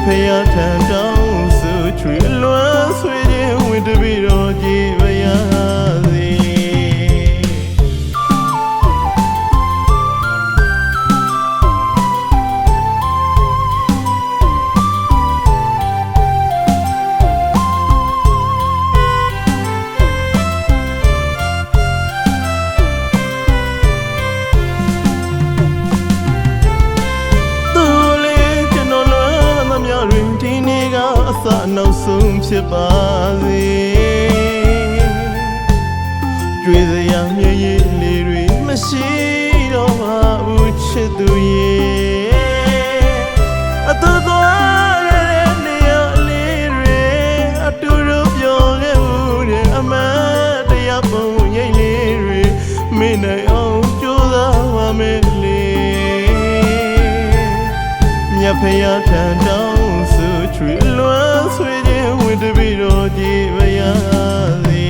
ဖျားထန်တောင်းဆူချွေလွမ်းဆွေခြင်းဝင်တပြီးတော့ကြည်ပါရစေနောက်ဆုံးဖြစ်ပါစေကြွေစရာမျက်ရည်လေးတွေမရှိတော့ပါဘူးချစ်သူရဲ့အတူသွားတဲ့နေရာလေးတွေအတူတူပြောခဲ့ဦးတဲ့အမှန်တရားပုံရိပ်လေးတွေမင်းနဲ့အောင်ကြိုးစားပါမယ်လေမြတ်ဖျားထံတောင်းဆူချွေလွမ်းဆွေဝင်တပြီးတော့ကြည်ပါရစေ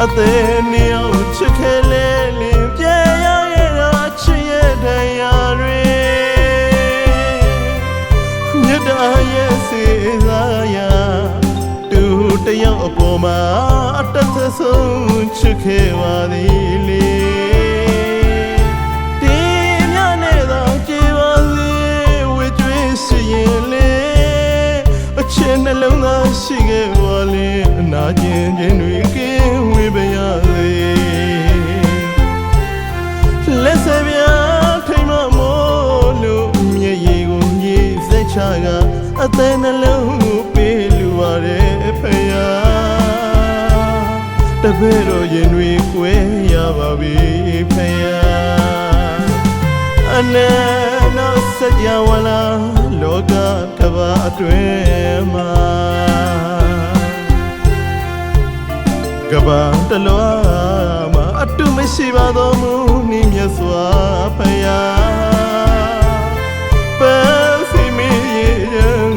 အသေးနေအောင်ချစ်ခဲလေလင်းပြဲရောက်ရတော့ချစ်ရဲ့တရားတွေမြတ်တာရဲ့စေစားရာတူတယောက်အပေါ်မှာအတတ်ဆုံးချစ်ခဲပါသည်လေတင်းမြနဲ့တော့ကြည်ပါစေဝေကျွေးစီရင်လေချစ်နှလုံးသားရှိခဲ့ပါလေအနာကျင်ခြင်းတွေကင်းဝေးပါရစေလက်စပြထိမ်မမို့လို့မျက်ရည်ကိုညှိစိတ်ချကအသေးနှလုံးကိုပေးလူပါတဲ့ဖယားတပည့်တော်ရင်တွေကွဲရပါပြီဖယားအနန္တစကြာဝဠာလောကကဘာအတွင်းမှာကဘာတလွားမှာအတူမရှိပါတော့မူနိမြတ်စွာဘုရားပန်းစီမီရေ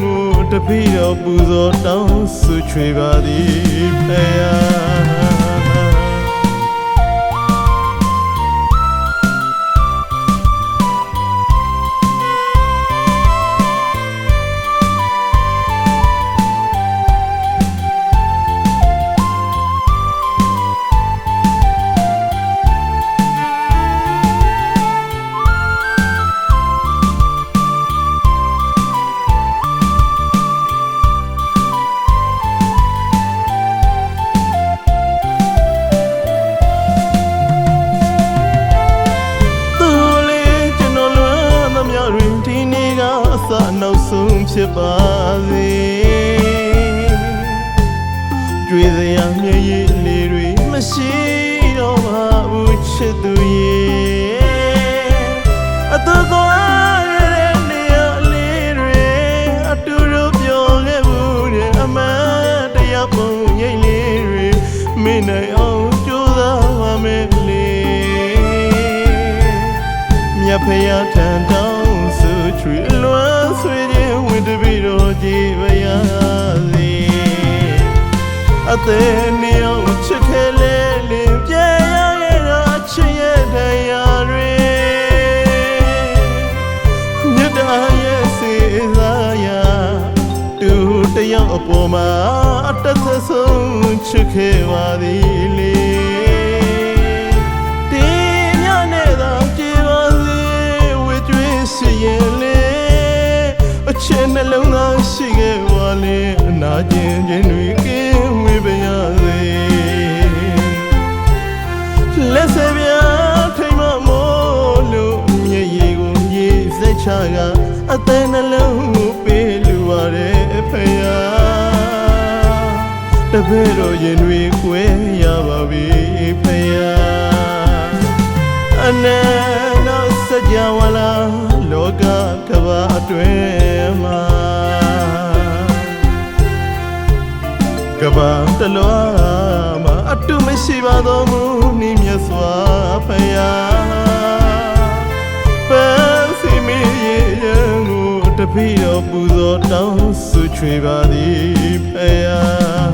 ကိုတပည့်တော်ပူဇော်တောင်းဆုချွေပါသည်ဘုရားနောက်ဆုံးဖြစ်ပါစေကြွေစရာမျက်ရည်လေးတွေမရှိတော့ပါဘူးချစ်သူရဲ့အတူသွားတဲ့နေရာလေးတွေအတူတူပြောခဲ့ဘူးတဲ့အမှန်တရားပုံရိပ်လေးတွေမင်းနဲ့အောင်ကြိုးစားပါမယ်လေမြတ်ဖျားထံတောင်းဆူချွေလွမ်းဆွေခြင်းဝင်တပြီးတော့ကြည်ပါရစေအသေးနေအောင်ချစ်ခဲလေလင်းပြဲရောက်ရတော့ချစ်ရဲ့တရားတွေမြတ်တာရဲ့စေစားရာတူတယောက်အပေါ်မှာအတတ်ဆုံးချစ်ခဲပါသည်လေတင်းမြနဲ့တော့ကြည်ပါစေဝေကျွေးစီရင်လေအချစ်နှလုံးသားရှိခဲ့ပါလေအနာကျင်ခြင်းတွေကင်းဝေးပါရစေလက်စပြထိမ်မမို့လို့မျက်ရည်ကိုညှိစိတ်ချကအသေးနှလုံးကိုပေးလူပါတဲ့ဖယားတပည့်တော်ရင်တွေကွဲရပါပြီဖယားအနန္တစကြာဝဠာလောကကဘာအတွင်းမှာကဘာတလွားမှာအတူမရှိပါတော့မူနိမြတ်စွာဘုရားပန်းစီမီရေကိုတပည့်တော်ပူဇော်တောင်းဆုချွေပါသည်ဘုရား